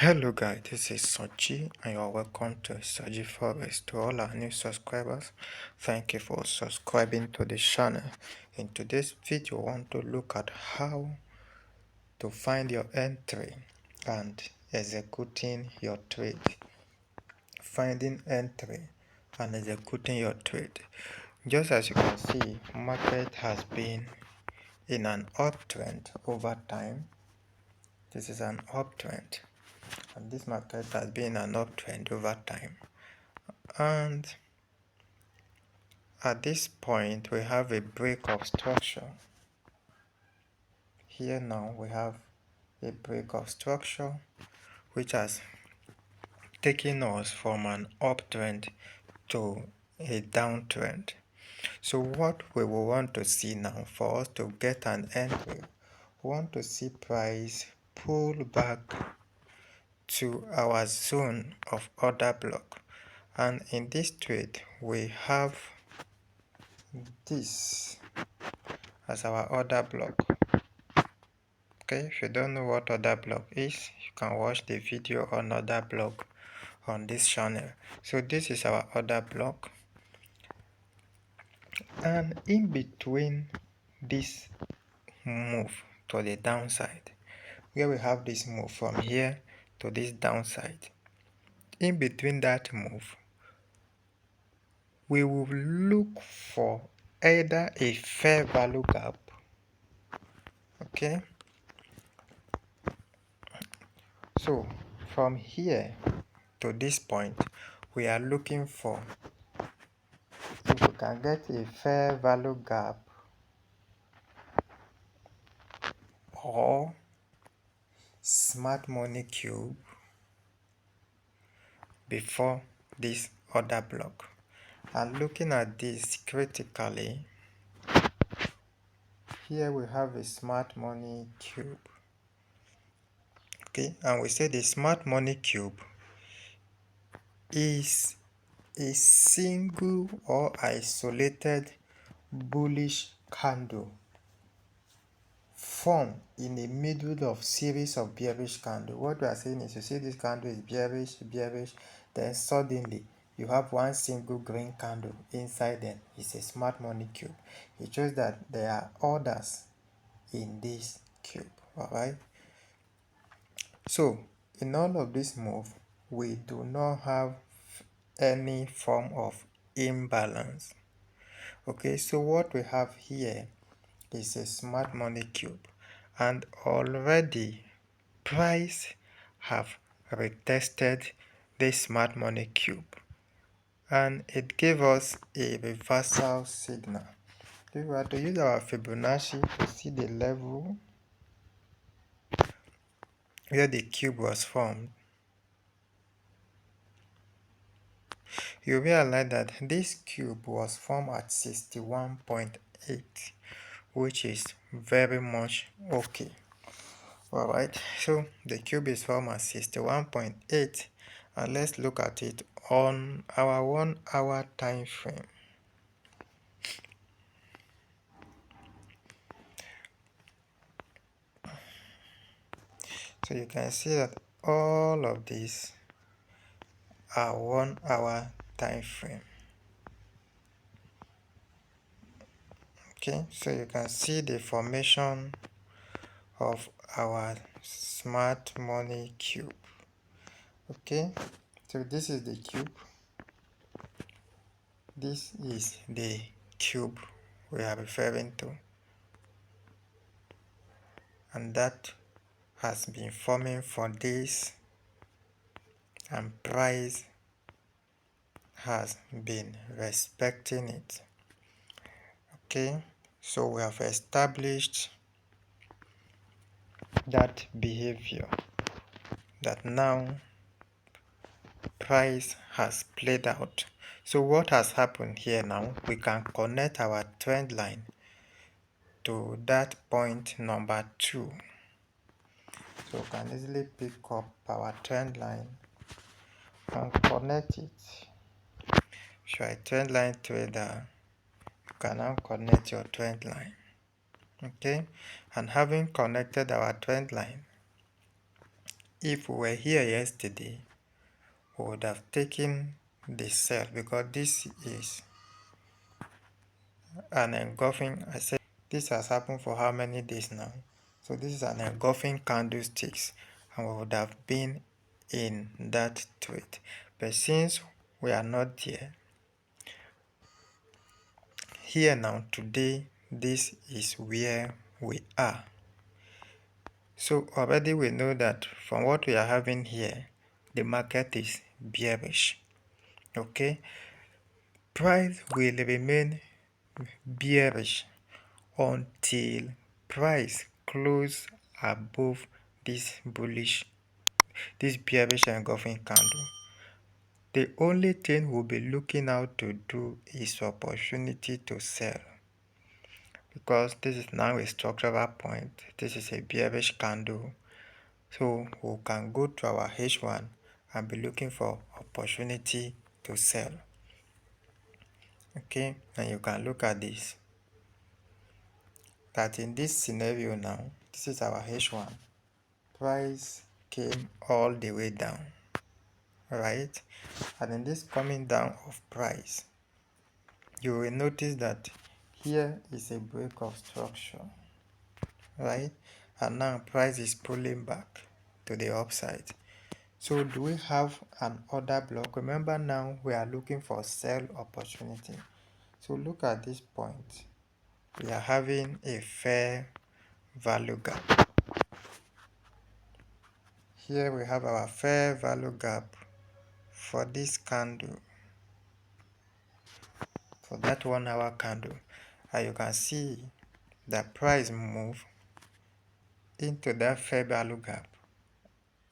Hello guys, this is Sochi and you are welcome to Soji Forex. To all our new subscribers, thank you for subscribing to the channel. In today's video, I want to look at how to find your entry and executing your trade. Finding entry and executing your trade. Just as you can see, market has been in an uptrend over time. This is an uptrend. And this market has been an uptrend over time, and at this point we have a break of structure. Here now we have a break of structure which has taken us from an uptrend to a downtrend. So what we will want to see now, for us to get an entry, we want to see price pull back to our zone of order block, and in this trade we have this as our order block. Okay, if you don't know what order block is, you can watch the video on order block on this channel. So this is our order block, and in between this move to the downside, where we have this move from here to this downside, in between that move we will look for either a fair value gap, okay. So from here to this point we are looking for, if we can get a fair value gap or smart money cube before this order block. And looking at this critically, here we have a smart money cube, okay, and we say the smart money cube is a single or isolated bullish candle formed in the middle of series of bearish candle. What we are saying is, you see this candle is bearish, then suddenly you have one single green candle inside them. It's a smart money cube. It shows that there are orders in this cube. Alright, so in all of this move we do not have any form of imbalance. Okay, so what we have here is a smart money cube, and already price have retested this smart money cube and it gave us a reversal signal. If we were to use our Fibonacci to see the level where the cube was formed, you realize that this cube was formed at 61.8, which is very much okay. Alright, so the cube is formed at 61.8, and let's look at it on our 1 hour time frame. So you can see that all of these are 1 hour time frame. Okay, so you can see the formation of our smart money cube. Okay, so this is the cube, this is the cube we are referring to, and that has been forming for this, and price has been respecting it. Okay, so we have established that behavior, that now price has played out. So what has happened here now, we can connect our trend line to that point number 2. So we can easily pick up our trend line and connect it. If you are a trend line trader, you can now connect your trend line. Okay, and having connected our trend line, if we were here yesterday, we would have taken the sell, because this is an engulfing. I said this has happened for how many days now? So this is an engulfing candlesticks, and we would have been in that trade. But since we are not there, here now today, this is where we are. So already we know that from what we are having here, the market is bearish. Okay, price will remain bearish until price close above this bearish engulfing candle. The only thing we'll be looking out to do is opportunity to sell, because this is now a structural point. This is a bearish candle, so we can go to our H1 and be looking for opportunity to sell. Okay, and you can look at this, that in this scenario now, this is our H1, price came all the way down, right? And in this coming down of price, you will notice that here is a break of structure, right? And now price is pulling back to the upside. So do we have an order block? Remember, now we are looking for sell opportunity. So look at this point. We are having a fair value gap. Here we have our fair value gap for this candle, for that 1 hour candle, and you can see the price move into that fair value gap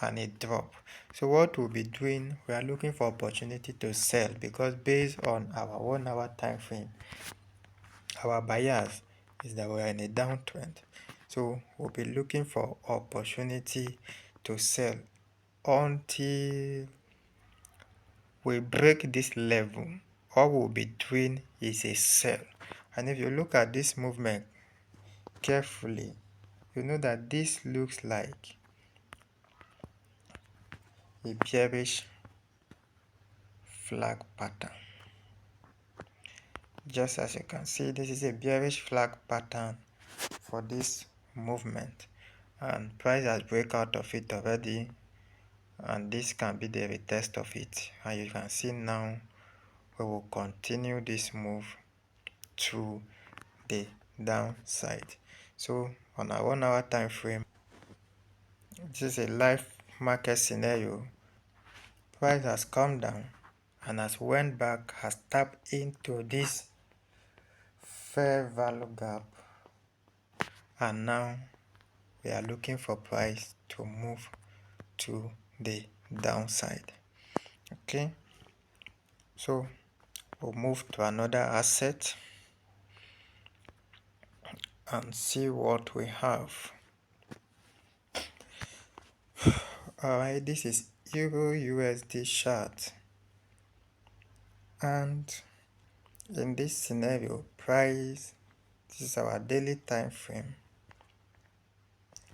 and it drop. So what we'll be doing, we are looking for opportunity to sell, because based on our 1 hour time frame, our bias is that we are in a downtrend. So we'll be looking for opportunity to sell until we break this level. All we'll be doing is a sell. And if you look at this movement carefully, you know that this looks like a bearish flag pattern. Just as you can see, this is a bearish flag pattern for this movement, and price has break out of it already, and this can be the retest of it. And you can see now we will continue this move to the downside. So on our 1 hour time frame, this is a live market scenario. Price has come down and has went back, has tapped into this fair value gap, and now we are looking for price to move to the downside. Okay, so we'll move to another asset and see what we have. Alright, this is Euro USD chart, and in this scenario, price, this is our daily time frame.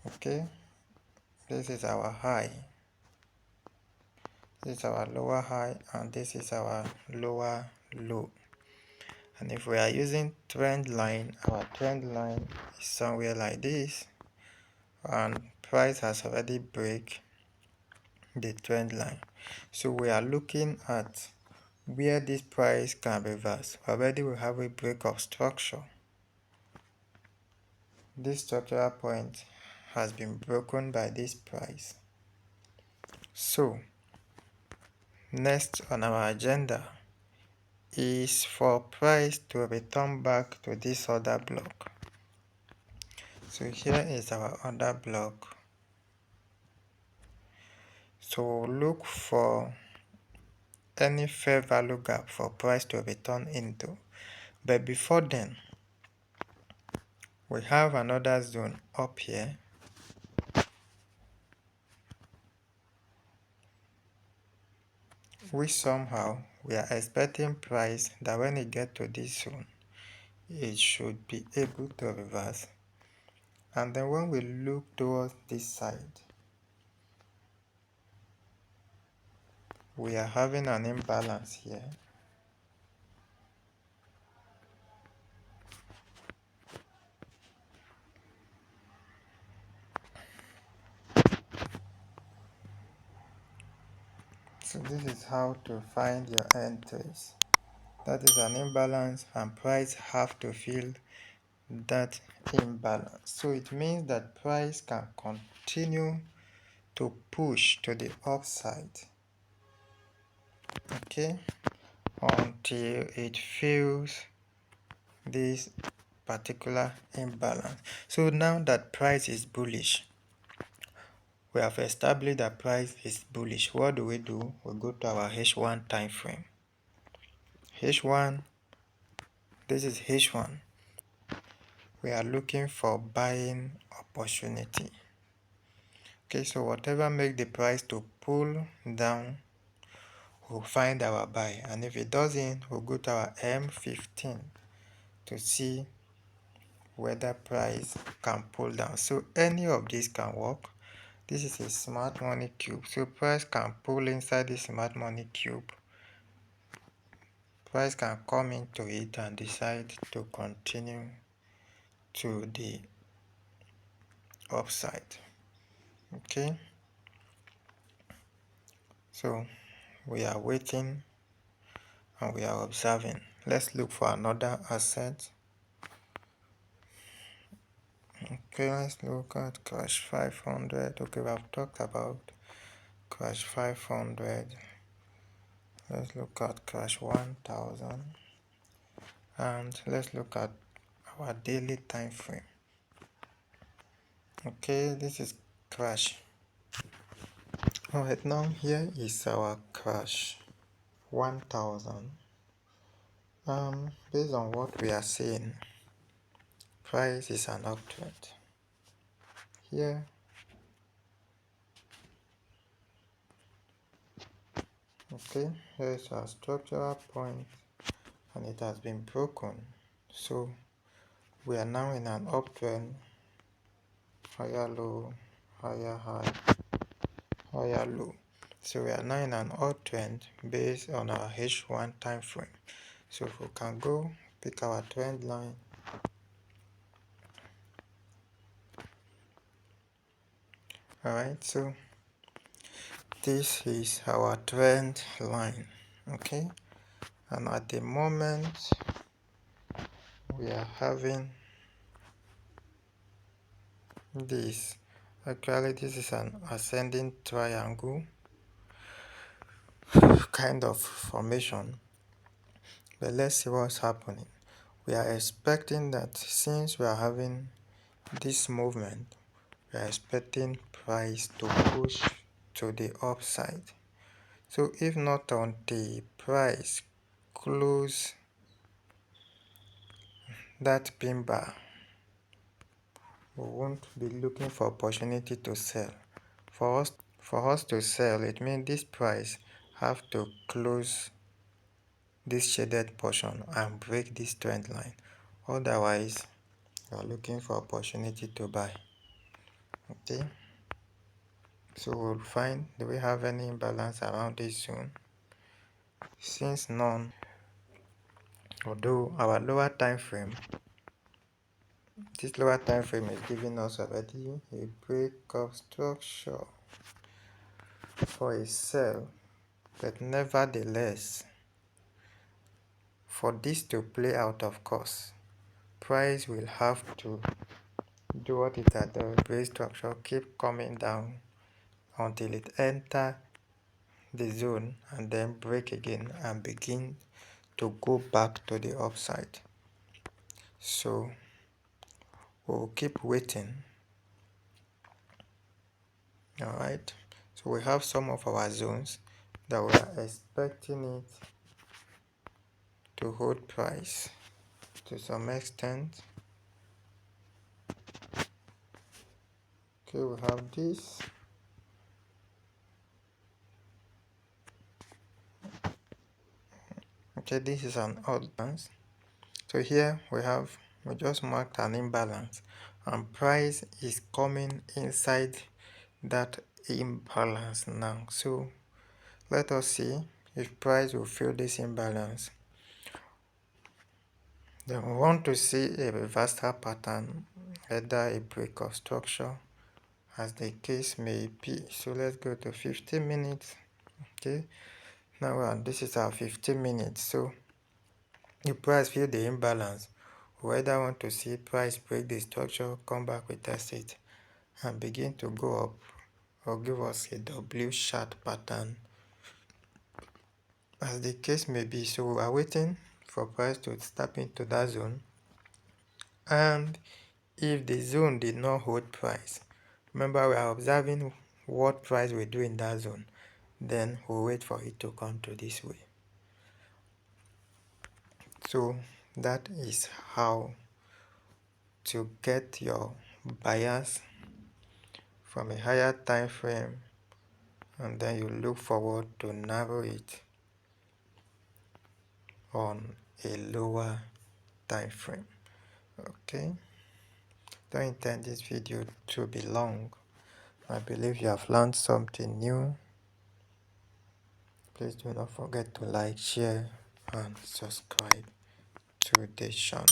Okay, this is our high, this is our lower high, and this is our lower low. And if we are using trend line, our trend line is somewhere like this, and price has already break the trend line. So we are looking at where this price can reverse. Already we have a break of structure. This structural point has been broken by this price. So next on our agenda is for price to return back to this order block. So here is our order block. So look for any fair value gap for price to return into. But before then, we have another zone up here. We are expecting price that when it gets to this zone, it should be able to reverse. And then when we look towards this side, we are having an imbalance here. So this is how to find your entries. That is an imbalance, and price have to fill that imbalance. So it means that price can continue to push to the upside, okay, until it fills this particular imbalance. So now that price is bullish, we have established that price is bullish. What do? We go to our H1 time frame. H1, this is H1. We are looking for buying opportunity. Okay, so whatever make the price to pull down, we'll find our buy, and if it doesn't, we'll go to our M15 to see whether price can pull down. So any of these can work. This is a smart money cube, so price can pull inside the smart money cube. Price can come into it and decide to continue to the upside. Okay, so we are waiting and we are observing. Let's look for another asset. Okay, let's look at Crash 500. Okay, we have talked about Crash 500. Let's look at Crash 1000, and let's look at our daily time frame. Okay, this is Crash. Alright, now here is our Crash 1000. Based on what we are seeing, price is an uptrend. Here, okay, here is our structural point, and it has been broken. So we are now in an uptrend. Higher low, higher high, higher low. So we are now in an uptrend based on our H1 time frame. So if we can go pick our trend line, alright, so this is our trend line, okay, and at the moment we are having this. Actually, this is an ascending triangle kind of formation, but let's see what's happening. We are expecting that since we are having this movement, we are expecting price to push to the upside. So if not on the price close that pin bar, we won't be looking for opportunity to sell. For us to sell, it means this price have to close this shaded portion and break this trend line. Otherwise, you are looking for opportunity to buy. Okay, so we'll find, do we have any imbalance around this zone? Since none, although our lower time frame, this lower time frame is giving us already a break of structure for a sell, but nevertheless, for this to play out, of course, price will have to do what it had done, break structure, keep coming down until it enter the zone and then break again and begin to go back to the upside. So we'll keep waiting. Alright, so we have some of our zones that we are expecting it to hold price to some extent. Okay, we have this. Okay, this is an odd balance. So here we just marked an imbalance, and price is coming inside that imbalance now. So Let us see if price will fill this imbalance. Then we want to see a reversal pattern, either a break of structure, as the case may be. So let's go to 15 minutes. Okay, now this is our 15 minutes. So the price fill the imbalance. We either want to see price break the structure, come back with test it, and begin to go up, or give us a W chart pattern, as the case may be. So we are waiting for price to step into that zone, and if the zone did not hold price, remember we are observing what price will do in that zone, then we'll wait for it to come to this way. So that is how to get your bias from a higher time frame, and then you look forward to narrow it on a lower time frame. Okay, don't intend this video to be long. I believe you have learned something new. Please do not forget to like, share, and subscribe to this channel.